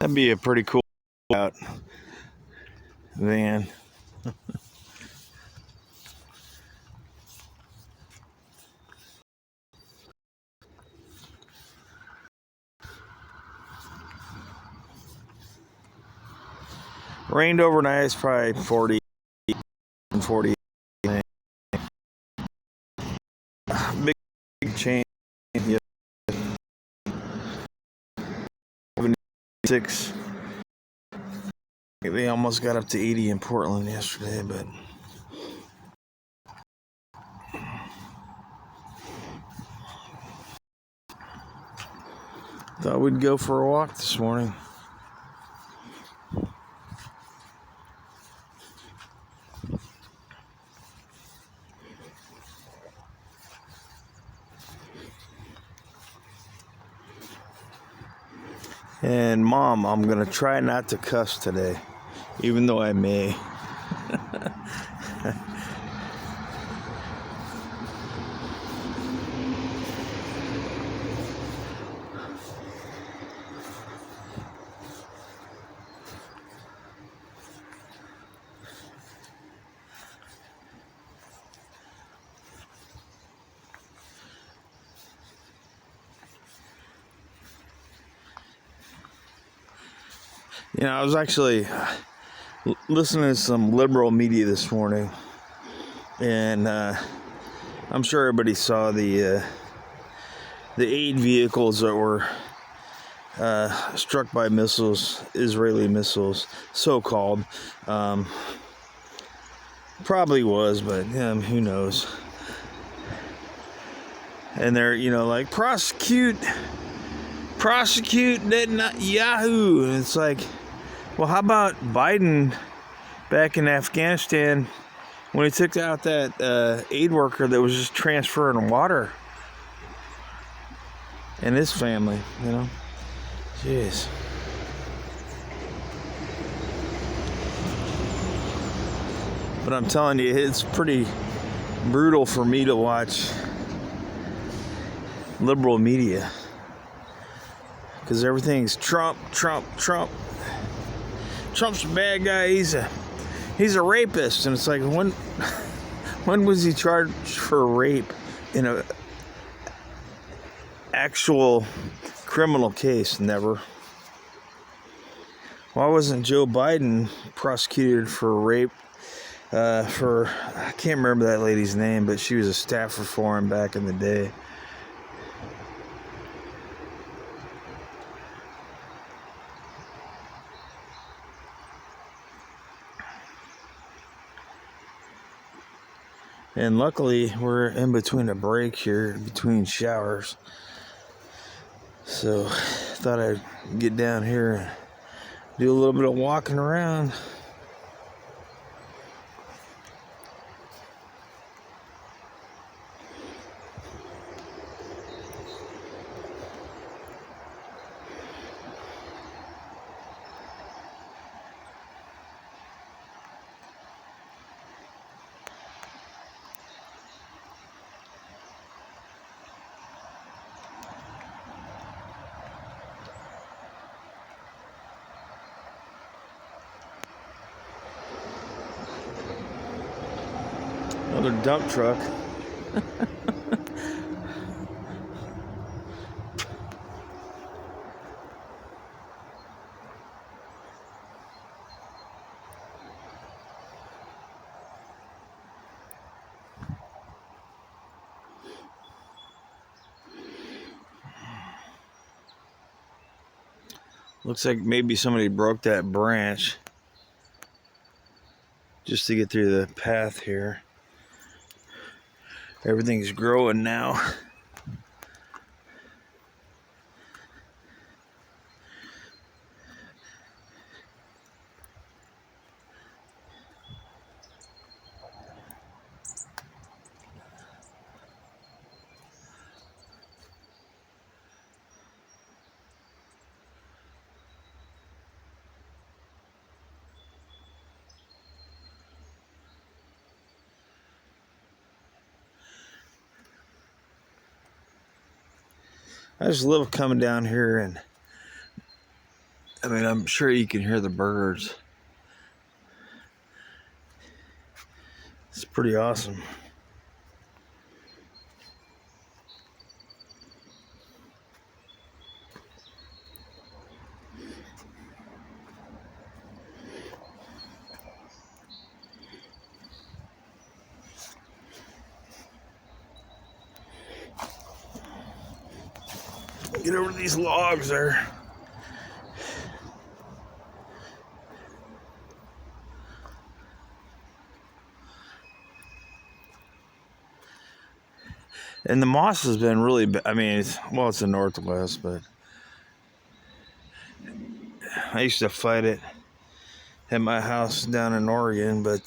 That'd be a pretty cool out van. Rained overnight. It's probably 40 and 40. Big change. Yeah, 76. They almost got up to 80 in Portland yesterday, but thought we'd go for a walk this morning. And Mom, I'm gonna try not to cuss today, even though I may. You know, I was actually listening to some liberal media this morning, and I'm sure everybody saw the aid vehicles that were struck by missiles, Israeli missiles, so-called. Probably was, but who knows? And they're, like, prosecute Netanyahu. And it's like, well, how about Biden back in Afghanistan when he took out that aid worker that was just transferring water and his family, Jeez. But I'm telling you, it's pretty brutal for me to watch liberal media, because everything's Trump. Trump's a bad guy. He's a rapist, and it's like, when was he charged for rape in a actual criminal case? Never. Why wasn't Joe Biden prosecuted for rape? I can't remember that lady's name, but she was a staffer for him back in the day. And luckily, we're in between a break here, between showers. So, thought I'd get down here and do a little bit of walking around. Another dump truck. Looks like maybe somebody broke that branch just to get through the path here. Everything's growing now. I just love coming down here and I mean, I'm sure you can hear the birds. It's pretty awesome. Get over these logs there. And the moss has been really, I mean, it's the Northwest, but I used to fight it at my house down in Oregon. But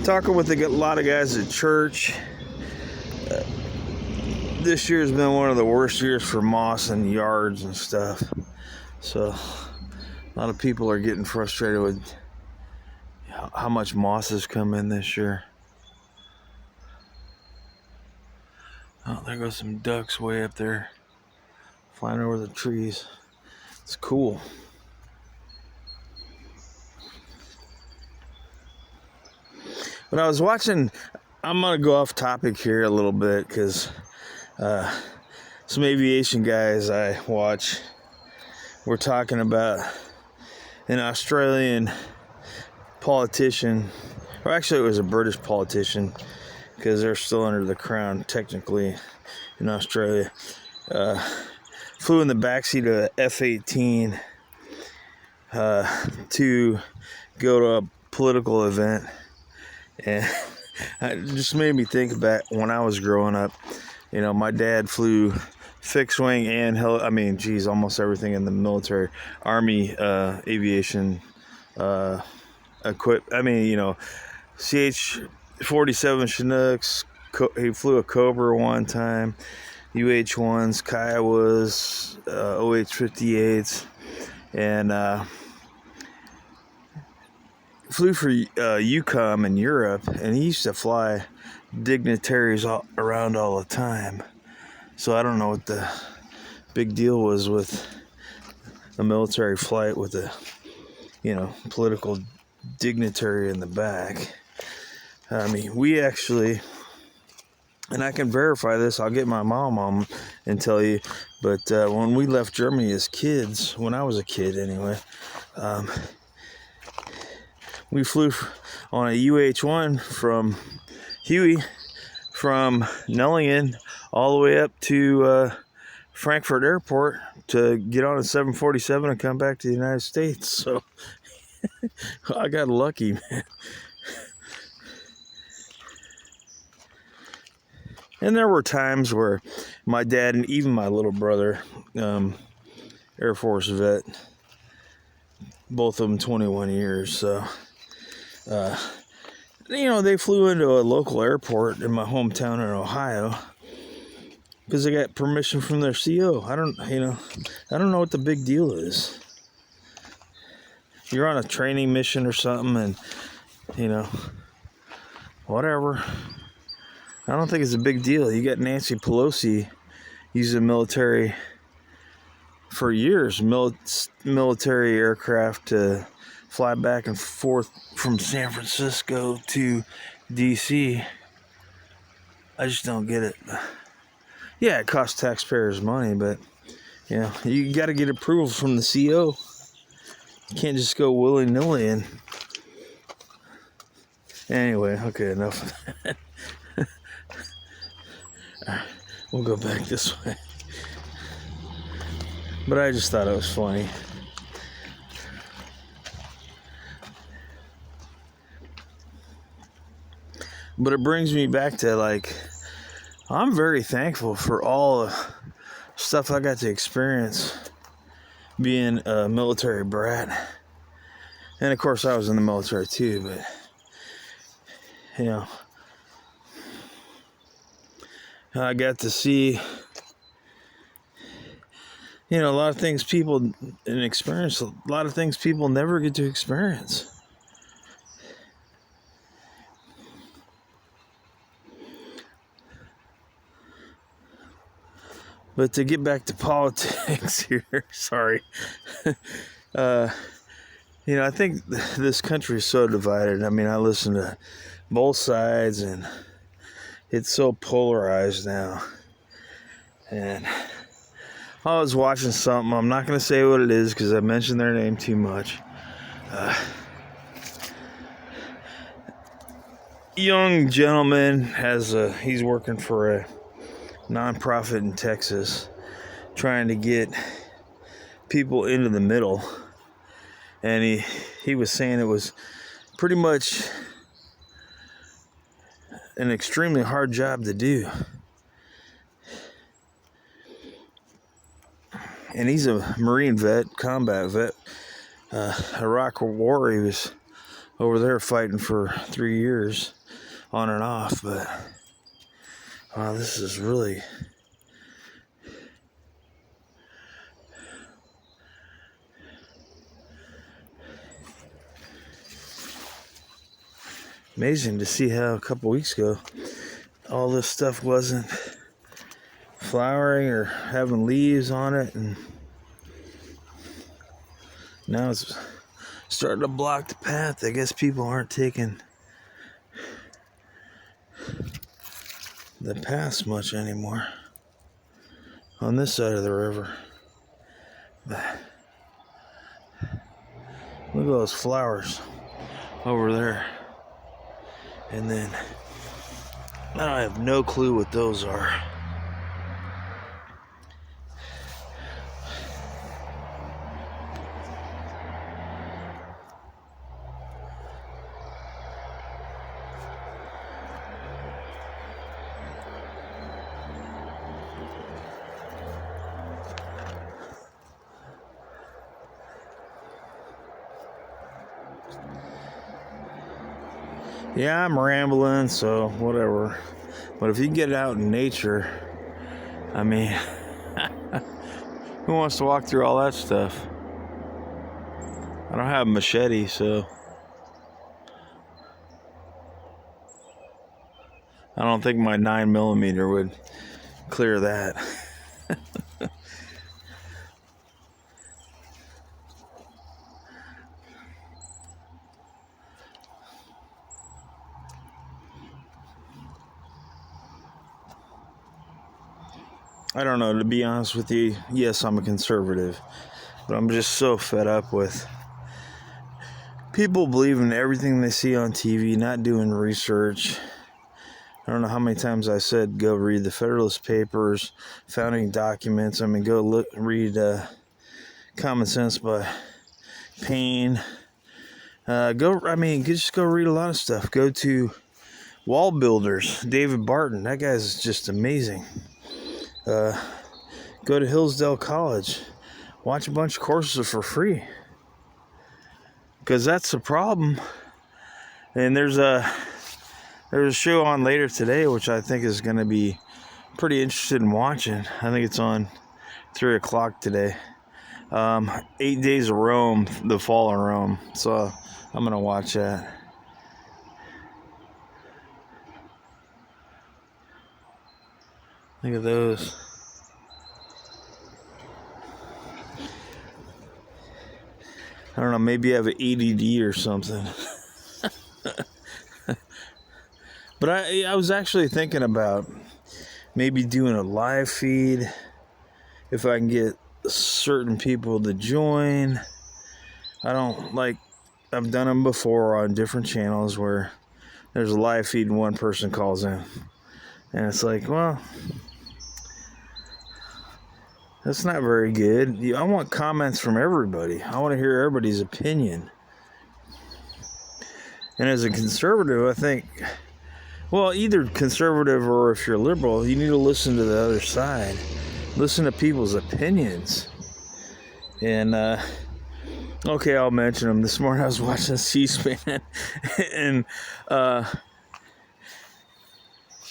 talking with a lot of guys at church, this year's been one of the worst years for moss and yards and stuff. So a lot of people are getting frustrated with how much moss has come in this year. Oh, there goes some ducks way up there, flying over the trees. It's cool. When I was watching, I'm going to go off topic here a little bit because some aviation guys I watch were talking about an Australian politician, or actually it was a British politician, because they're still under the crown technically in Australia, flew in the backseat of a F-18 to go to a political event. And it just made me think back when I was growing up. You know, my dad flew fixed wing and almost everything in the military, Army aviation equip. CH-47 Chinooks. He flew a Cobra one time, UH-1s, Kiowas, OH-58s, and flew for UCOM in Europe, and he used to fly dignitaries around all the time. So I don't know what the big deal was with a military flight with a, political dignitary in the back. I mean, we actually, and I can verify this, I'll get my mom on and tell you, but when we left Germany as kids, when I was a kid anyway, we flew on a UH-1 from Huey, from Nellingen all the way up to Frankfurt Airport to get on a 747 and come back to the United States. So I got lucky, man. And there were times where my dad and even my little brother, Air Force vet, both of them 21 years, so they flew into a local airport in my hometown in Ohio because they got permission from their CO. I don't know what the big deal is. You're on a training mission or something, and whatever. I don't think it's a big deal. You got Nancy Pelosi using military for years, military aircraft to fly back and forth from San Francisco to DC. I just don't get it. Yeah, it costs taxpayers money, but you got to get approval from the CO. You can't just go willy-nilly. And anyway, okay, enough of that. We'll go back this way. But I just thought it was funny. But it brings me back to, I'm very thankful for all the stuff I got to experience being a military brat. And of course I was in the military too, but I got to see a lot of things people and experience a lot of things people never get to experience. But to get back to politics here, sorry. I think this country is so divided. I mean, I listen to both sides, and it's so polarized now. And I was watching something. I'm not going to say what it is because I mentioned their name too much. Young gentleman he's working for a nonprofit in Texas, trying to get people into the middle, and he was saying it was pretty much an extremely hard job to do. And he's a Marine vet, combat vet, Iraq War. He was over there fighting for 3 years on and off, but wow, this is really amazing to see how a couple weeks ago all this stuff wasn't flowering or having leaves on it, and now it's starting to block the path. I guess people aren't taking the paths much anymore on this side of the river. But look at those flowers over there. And then I have no clue what those are. Yeah, I'm rambling, so whatever. But if you get out in nature, I mean, who wants to walk through all that stuff? I don't have a machete, so I don't think my 9mm would clear that. I don't know, to be honest with you. Yes, I'm a conservative, but I'm just so fed up with people believing everything they see on TV, not doing research. I don't know how many times I said go read the Federalist Papers, founding documents. I mean, go read Common Sense by Paine. Just go read a lot of stuff. Go to Wall Builders, David Barton. That guy's just amazing. Go to Hillsdale College. Watch a bunch of courses for free. Because that's the problem. And there's a show on later today, which I think is going to be pretty interested in watching. I think it's on 3 o'clock today. 8 Days of Rome, the Fall of Rome. So I'm going to watch that. Look at those. I don't know, maybe I have an ADD or something. But I was actually thinking about maybe doing a live feed if I can get certain people to join. I've done them before on different channels where there's a live feed and one person calls in. And it's like, well, that's not very good. I want comments from everybody. I want to hear everybody's opinion. And as a conservative, I think, well, either conservative or if you're liberal, you need to listen to the other side. Listen to people's opinions. And, okay, I'll mention them. This morning I was watching C-SPAN, and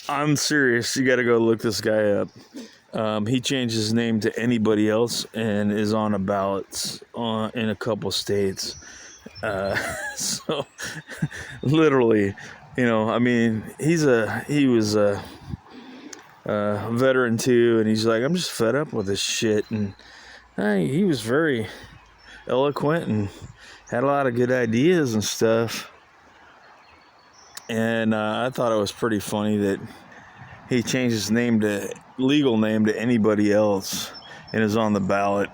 I'm serious. You got to go look this guy up. He changed his name to anybody else and is on a ballot in a couple states. So literally, he was a veteran too, and he's like, I'm just fed up with this shit. And he was very eloquent and had a lot of good ideas and stuff. And I thought it was pretty funny that he changed his legal name to anybody else and is on the ballot.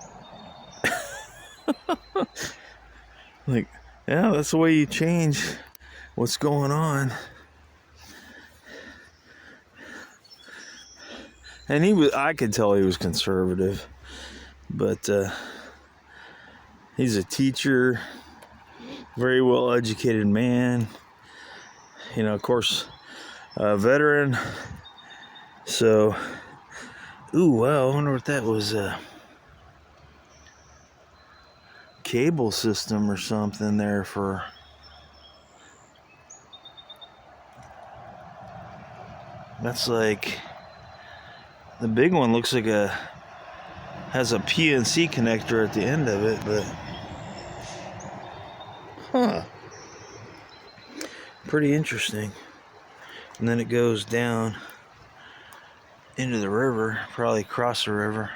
Like, yeah, that's the way you change what's going on. And I could tell he was conservative, but he's a teacher, very well educated man, of course, a veteran. So, wow, I wonder what that was, cable system or something there for. That's like, the big one looks like has a PNC connector at the end of it, but pretty interesting. And then it goes down into the river, probably across the river.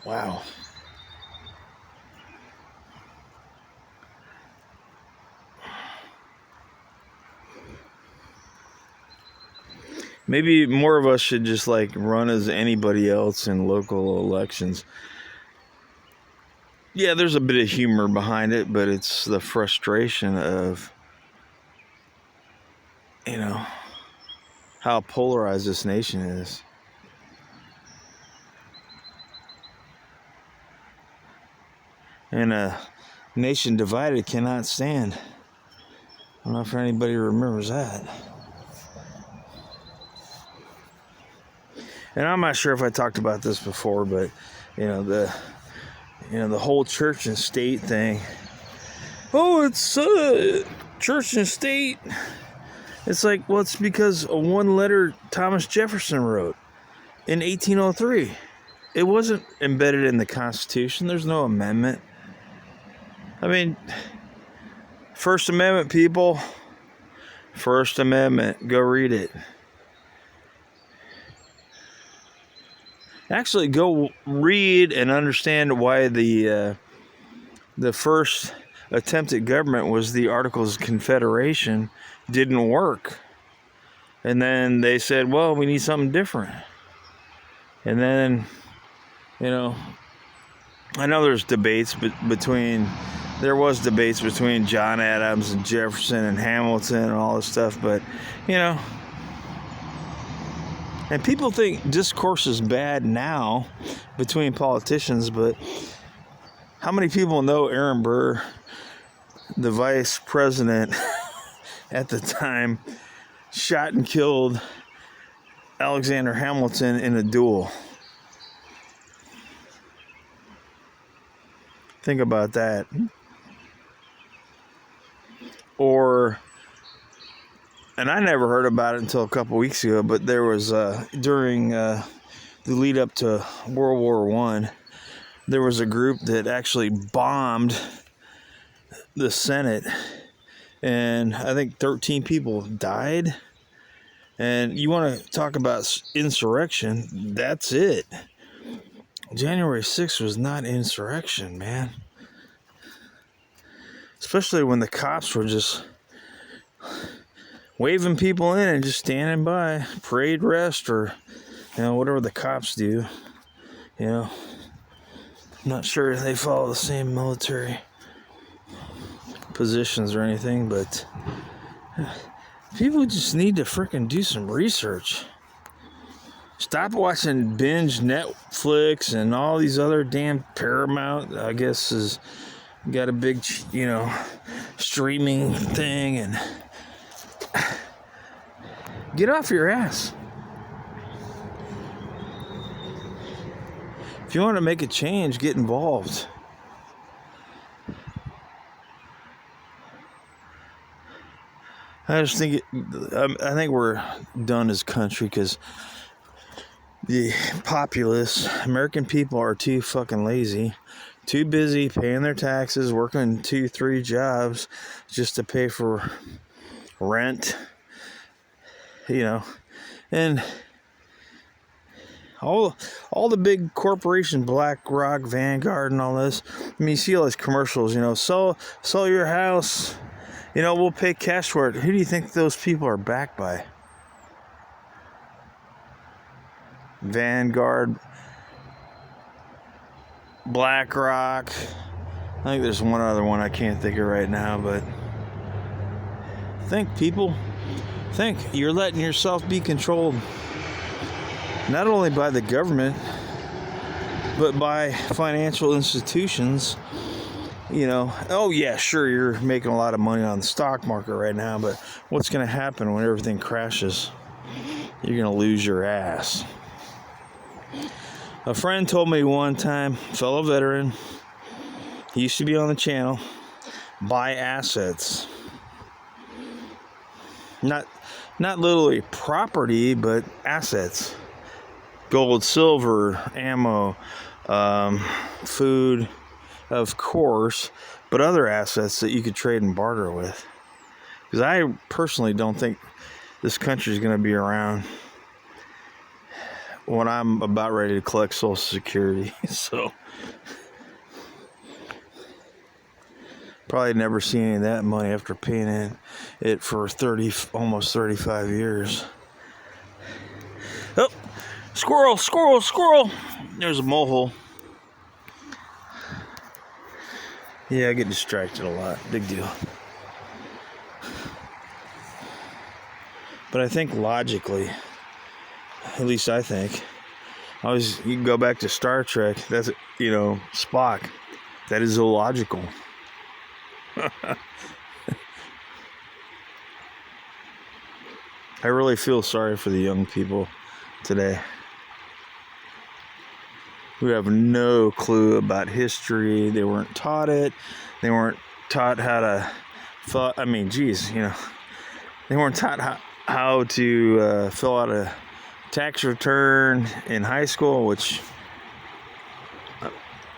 Wow. Maybe more of us should just like run as anybody else in local elections. Yeah, there's a bit of humor behind it, but it's the frustration of, how polarized this nation is. And a nation divided cannot stand. I don't know if anybody remembers that. And I'm not sure if I talked about this before, but the whole church and state thing. Oh, it's church and state. It's like, well, it's because of one letter Thomas Jefferson wrote in 1803. It wasn't embedded in the Constitution. There's no amendment. I mean, First Amendment, people. First Amendment. Go read it. Actually, go read and understand why the first attempt at government was the Articles of Confederation didn't work. And then they said, well, we need something different. And then, I know there's debates there was debates between John Adams and Jefferson and Hamilton and all this stuff, but, and people think discourse is bad now between politicians, but how many people know Aaron Burr, the vice president at the time, shot and killed Alexander Hamilton in a duel? Think about that. And I never heard about it until a couple weeks ago, but there was, during the lead up to World War I, there was a group that actually bombed the Senate, and I think 13 people died. And you want to talk about insurrection, that's it. January 6th was not insurrection, man. Especially when the cops were just waving people in and just standing by, parade rest, or whatever the cops do. I'm not sure if they follow the same military positions or anything, but people just need to frickin' do some research. Stop watching binge Netflix and all these other damn Paramount, I guess, has got a big, streaming thing, and get off your ass. If you want to make a change, get involved. I just think I think we're done as a country because the populace, American people, are too fucking lazy, too busy paying their taxes, working 2-3 jobs just to pay for rent, and All the big corporations, BlackRock, Vanguard, and all this. I mean, you see all these commercials, sell your house, we'll pay cash for it. Who do you think those people are backed by? Vanguard, BlackRock. I think there's one other one I can't think of right now, but think, people. Think. You're letting yourself be controlled not only by the government, but by financial institutions. Oh yeah, sure, you're making a lot of money on the stock market right now, but what's going to happen when everything crashes? You're going to lose your ass. A friend told me one time, fellow veteran, he used to be on the channel, buy assets. Not literally property, but assets. Gold, silver, ammo, food, of course, but other assets that you could trade and barter with. Because I personally don't think this country is going to be around when I'm about ready to collect Social Security. So probably never see any of that money after paying it for almost 35 years. Oh, squirrel. There's a mole. Yeah, I get distracted a lot. Big deal. But I think logically, at least I think, you can go back to Star Trek. That's, Spock. That is illogical. I really feel sorry for the young people today who have no clue about history. They weren't taught it. They weren't taught how to they weren't taught how to fill out a tax return in high school, which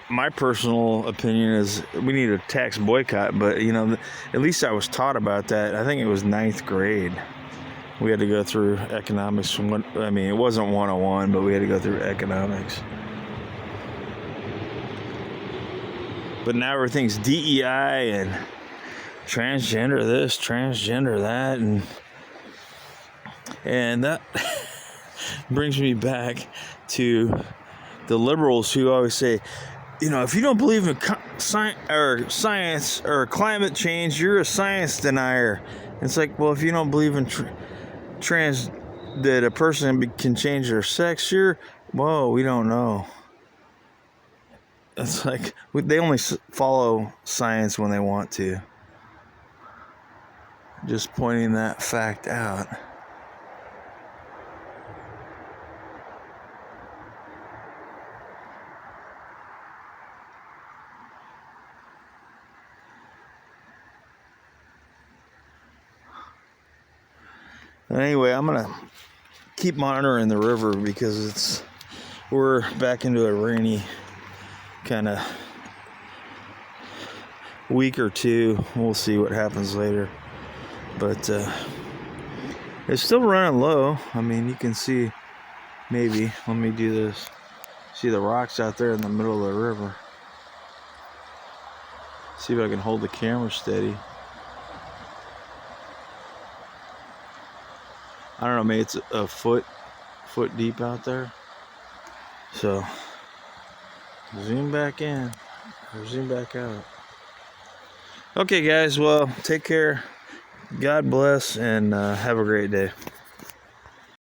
my personal opinion is we need a tax boycott. But at least I was taught about that. I think it was 9th grade. We had to go through economics it wasn't 101, but we had to go through economics. But now everything's DEI and transgender this, transgender that, and that brings me back to the liberals who always say, if you don't believe in science or climate change, you're a science denier. It's like, well, if you don't believe in that a person can change their sex, we don't know. It's like they only follow science when they want to. Just pointing that fact out. Anyway, I'm gonna keep monitoring the river because we're back into a rainy kind of week or two. We'll see what happens later, but it's still running low. You can see, maybe, let me do this, see the rocks out there in the middle of the river. See if I can hold the camera steady. I don't know, maybe it's a foot deep out there. So zoom back in or zoom back out. Okay, guys, well, take care. God bless, and have a great day.